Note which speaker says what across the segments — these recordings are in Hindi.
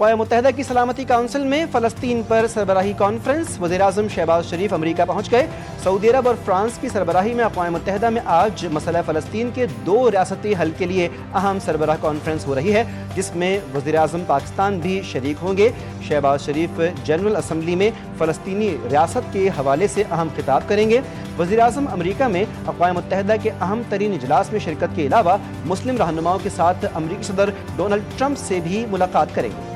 Speaker 1: अक़वाम मुत्तहिदा की सलामती काउंसिल में फ़लस्तीन पर सरबराही कॉन्फ्रेंस। वज़ीर-ए-आज़म शहबाज शरीफ अमरीका पहुँच गए। सऊदी अरब और फ्रांस की सरबराही में अक़वाम मुत्तहिदा में आज मसला फ़लस्तीन के 2 रियासती हल के लिए अहम सरबराह कॉन्फ्रेंस हो रही है, जिसमें वज़ीर-ए-आज़म पाकिस्तान भी शरीक होंगे। शहबाज शरीफ जनरल असम्बली में फ़लस्तीनी रियासत के हवाले से अहम खिताब करेंगे। वज़ीर-ए-आज़म अमरीका में अक़वाम मुत्तहिदा के अहम तरीन इजलास में शिरकत के अलावा मुस्लिम रहनुमाओं के साथ अमरीकी सदर डोनाल्ड ट्रंप से भी मुलाकात करेंगे।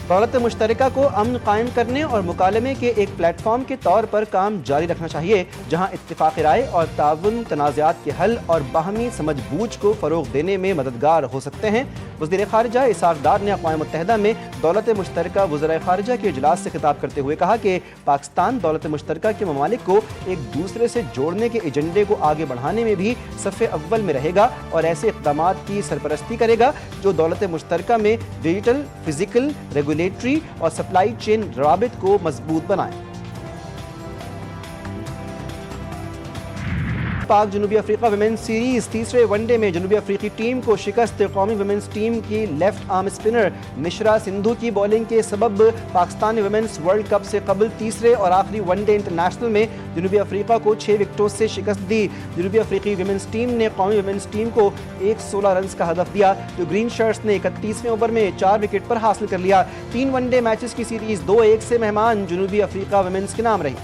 Speaker 1: दौलत मुश्तरका को अमन कायम करने और मुकालमे के एक प्लेटफॉर्म के तौर पर काम जारी रखना चाहिए, जहाँ इत्तिफाक़ राय और ताउन तनाज़ात के हल और बाहमी समझ बूझ को फ़रोग़ देने में मददगार हो सकते हैं। वज़ीर ख़ारिजा इसाक़ डार ने अक़वाम मुत्तहिदा में दौलत मुश्तरका वज़राए ख़ारिजा के इजलास से खिताब करते हुए कहा कि पाकिस्तान दौलत मुश्तरका के ममालिक को एक दूसरे से जोड़ने के एजेंडे को आगे बढ़ाने में भी सफ़े अव्वल में रहेगा और ऐसे इक़दामात की सरपरस्ती करेगा जो दौलत मुश्तरका में डिजिटल, फ़िज़िकल, रेगुलेटरी और सप्लाई चेन रवाबित को मजबूत बनाएं। पाक जनूबी अफ्रीका वुमेन्स सीरीज तीसरे वनडे में जनूबी अफ्रीकी टीम को शिकस्त। कौमी वुमेन्स टीम की left arm spinner Mishra Sindhu की बॉलिंग के सबब पाकिस्तान वुमेन्स वर्ल्ड कप से कबल तीसरे और आखिरी वनडे इंटरनेशनल में जनूबी अफ्रीका को 6 विकेटों से शिकस्त दी। जनूबी अफ्रीकी वुमेन्स टीम ने कौमी वुमेन्स टीम को 116 रन का हदफ दिया, तो ग्रीन शर्ट्स ने 31वें ओवर में 4 विकेट पर हासिल कर लिया। 3 वनडे मैचेस की सीरीज 2-1 से मेहमान जनूबी अफ्रीका वुमेन्स के नाम रही।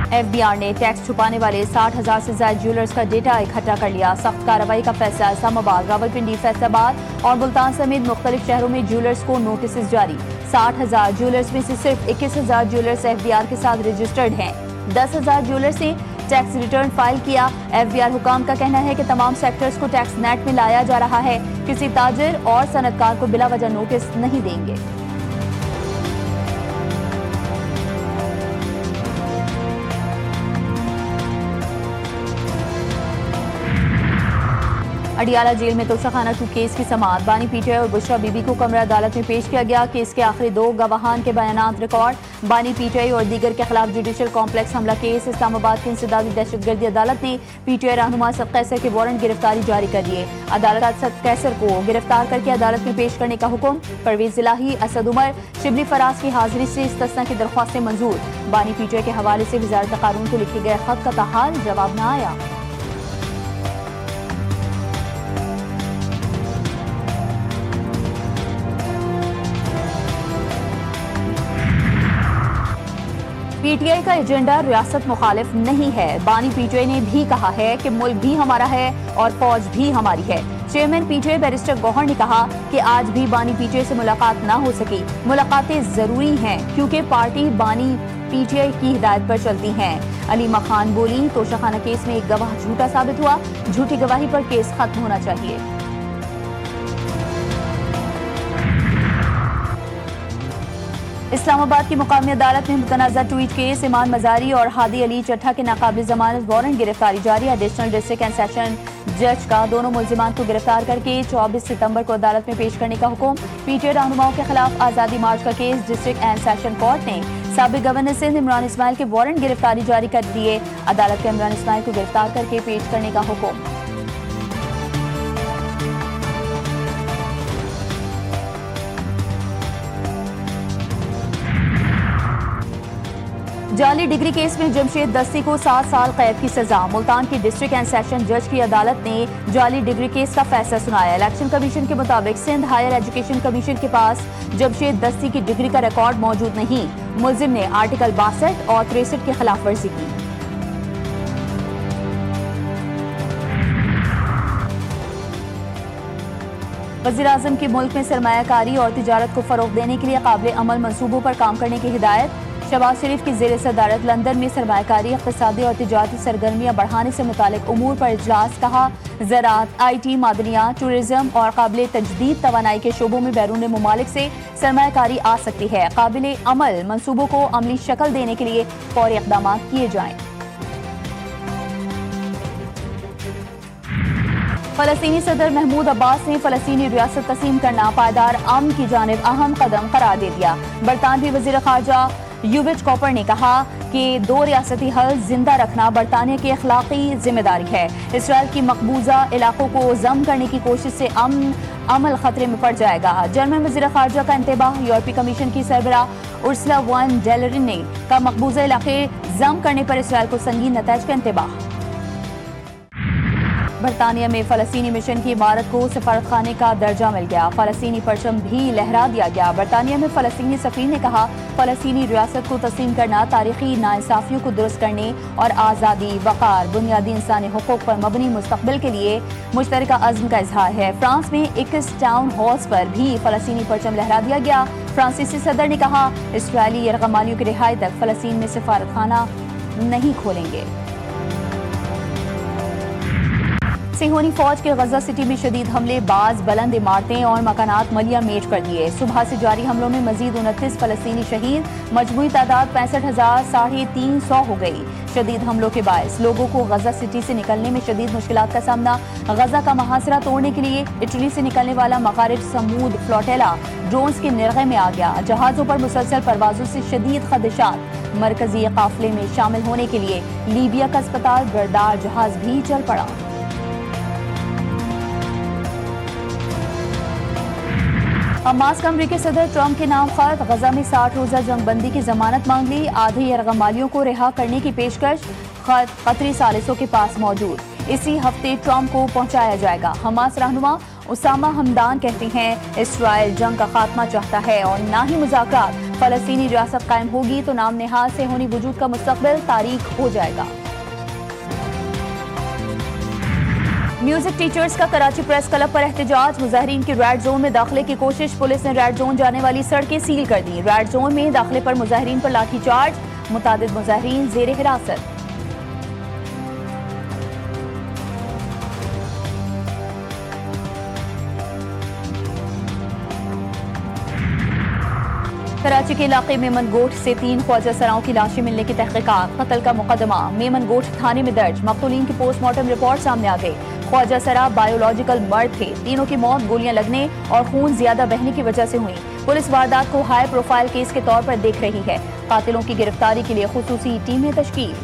Speaker 2: FBI ने टैक्स छुपाने वाले 60,000 से ज्यादा ज्वेलर्स का डेटा इकट्ठा कर लिया। सख्त कार्रवाई का फैसला। इस्लामाबाद, रावलपिंडी, फैसलाबाद और मुल्तान समेत मुख्तलिफ शहरों में ज्वेलर्स को नोटिस जारी। 60,000 ज्वेलर्स में से सिर्फ 21,000 ज्वेलर्स FBI के साथ रजिस्टर्ड हैं। 10,000 ज्वेलर्स ने टैक्स रिटर्न फाइल किया। FBI हुकाम का कहना है कि तमाम सेक्टर्स को टैक्स नेट में लाया जा रहा है। किसी ताजिर और सनतकार को बिला वजह नोटिस नहीं देंगे। अडियाला जेल में तोशाखाना 2 केस की समाअत। बानी पीटीआई और बुशरा बीबी को कमरा अदालत में पेश किया गया। केस के आखिरी 2 गवाहान के बयानात रिकॉर्ड। बानी पीटीआई और दीगर के खिलाफ जुडिशल कॉम्प्लेक्स हमला केस। इस्लामाबाद की इंसदादी दहशतगर्दी अदालत ने पीटीआई रहनुमा असद कैसर के वारंट गिरफ्तारी जारी कर दिए। अदालत असद कैसर को गिरफ्तार करके अदालत में पेश करने का हुक्म। परवेज इलाही, असद उमर, शिबली फराज की हाजिरी से इस्तिस्ना की दरख्वास्तें मंजूर। बानी पीटीआई के हवाले से वजारत कानून को लिखे गए खत का ताहाल जवाब न आया। पीटीआई का एजेंडा रियासत मुखालिफ नहीं है। बानी पीटीआई ने भी कहा है कि मुल्क भी हमारा है और फौज भी हमारी है। चेयरमैन पीटीआई बैरिस्टर गौहर ने कहा कि आज भी बानी पीटीआई से मुलाकात ना हो सकी। मुलाकातें जरूरी हैं क्योंकि पार्टी बानी पीटीआई की हिदायत पर चलती हैं। अलीमा खान बोली, तोशाखाना केस में एक गवाह झूठा साबित हुआ। झूठी गवाही पर केस खत्म होना चाहिए। इस्लामाबाद की मुकामी अदालत में मुतनाज़ा ट्वीट केस। इमान मजारी और हादी अली चट्ठा के नाकाबिल जमानत वारंट गिरफ्तारी जारी। एडिशनल डिस्ट्रिक्ट एंड सेशन जज का दोनों मुल्जिमान को गिरफ्तार करके 24 सितंबर को अदालत में पेश करने का हुक्म। पीटीआई रहनुमाओं के खिलाफ आज़ादी मार्च का case. District and session court ने साबिक गवर्नर सिंध इमरान इस्माइल के वारंट गिरफ्तारी जारी कर दिए। अदालत के इमरान इस्माइल को गिरफ्तार करके पेश करने का हुक्म। जाली डिग्री केस में जमशेद दस्ती को 7 साल कैद की सजा। मुल्तान की डिस्ट्रिक्ट एंड सेशन जज की अदालत ने जाली डिग्री केस का फैसला सुनाया। इलेक्शन कमीशन के मुताबिक सिंध हायर एजुकेशन कमीशन के पास जमशेद दस्ती की डिग्री का रिकॉर्ड मौजूद नहीं। मुल्जिम ने आर्टिकल 62 और 63 की खिलाफ वर्जी की। वज़ीर-ए-आज़म की मुल्क में सरमायाकारी और तिजारत को फरोग देने के लिए काबिल अमल मंसूबों पर काम करने की हिदायत। शहबाज शरीफ की ज़ेर सदारत लंदन में सरमायाकारी, इक़्तिसादी और तिजारती सरगर्मियाँ बढ़ाने से मुतालिक उमूर पर इजलास। कहा, ज़राअत, IT, मादनियात, टूरिज़्म और काबिल तजदीद तवानाई के शोबों में बैरून मुमालिक से सरमायाकारी आ सकती है। काबिल अमल मंसूबों को अमली शक्ल देने के लिए फौरी इक़दाम किए जाएँ। फ़लस्तीनी सदर महमूद अब्बास ने फ़लस्तीनी रियासत तस्लीम करना पायदार अमन की जानिब अहम कदम करार दे दिया। बरतानवी वज़ीर ख़ारजा यूविच कॉपर ने कहा कि कि दो रियासती हल जिंदा रखना बरतानिया की अखलाकी जिम्मेदारी है। इसराइल की मकबूजा इलाकों को जम करने की कोशिश से अमल खतरे में पड़ जाएगा। जर्मन वज़ीर ख़ारजा का इंतबाह। यूरोपीय कमीशन की सरबराह उर्सुला वन डेर लेयन ने का मकबूजा इलाके जम करने पर इसराइल को संगीन नताइज का इंतबाह। बरतानिया में फ़लस्तीनी मिशन की इमारत को सफारतखाने का दर्जा मिल गया। फ़लस्तीनी परचम भी लहरा दिया गया। बरतानिया में फ़लस्तीनी सफ़ीर ने कहा, फ़लस्तीनी रियासत को तस्लीम करना तारीखी नाइंसाफ़ियों को दुरुस्त करने और आज़ादी, वक़ार, बुनियादी इंसानी हुकूक़ पर मबनी मुस्तक़बिल के लिए मुश्तरका अज़्म का इजहार है। फ्रांस में 21 टाउन हॉल्स पर भी फ़लस्तीनी परचम लहरा दिया गया। फ्रांसीसी सदर ने कहा, इसराइली यरग़मालियों की रिहाई तक फ़लस्तीन में सफारतखाना नहीं खोलेंगे। सिहोनी फौज के गजा सिटी में शदीद हमले, बाज बुलंद इमारतें और मकानात मलिया मेट कर दिए। सुबह से जारी हमलों में मजीद 29 फ़लस्तीनी शहीद, मजमूई तादाद 65,350 हो गई। शदीद हमलों के बायस लोगों को गजा सिटी से निकलने में शदीद मुश्किलात का सामना। गजा का मुहासरा तोड़ने के लिए इटली से निकलने वाला मगारिब समूद फ्लोटेला ड्रोन्स के निर्गे में आ गया। जहाज़ों पर मुसलसल परवाजों से शदीद खदशात। मरकजी काफिले में शामिल होने के लिए लीबिया का अस्पताल बरदार जहाज भी चल पड़ा। हमास का अमरीकी सदर ट्रंप के नाम खत। गजा में 60 रोजा जंगबंदी की जमानत मांग ली। आधे यरग़मालियों को रिहा करने की पेशकश। खत कतरी सालिसों के पास मौजूद। इसी हफ्ते ट्रंप को पहुंचाया जाएगा। हमास रहनुमा उसामा हमदान कहते हैं, इसराइल जंग का खात्मा चाहता है और ना ही मुज़ाकरात। फ़लस्तीनी रियासत कायम होगी तो नाम नेहाल से होनी वजूद का मुस्तक़बिल तारीख हो जाएगा। म्यूजिक टीचर्स का कराची प्रेस क्लब पर एहतजाज। मुजाहिरीन की रेड जोन में दाखिले की कोशिश। पुलिस ने रेड जोन जाने वाली सड़कें सील कर दी। रेड जोन में दाखिले पर मुजाहिरीन पर लाठीचार्ज। मुतादिद मुजाहिरीन जेर हिरासत। कराची के इलाके मेमनगोट से 3 ख्वाजा सराओं की लाशें मिलने की तहकीकात। कत्ल का मुकदमा मेमनगोट थाने में दर्ज। मकतूलीन की पोस्टमार्टम रिपोर्ट सामने आ गई। ख्वाजा सरा बायोलॉजिकल मर्द थे। तीनों की मौत गोलियां लगने और खून ज्यादा बहने की वजह से हुई। पुलिस वारदात को हाई प्रोफाइल केस के तौर पर देख रही है। कातिलों की गिरफ्तारी के लिए खुसूसी टीमें तश्कील।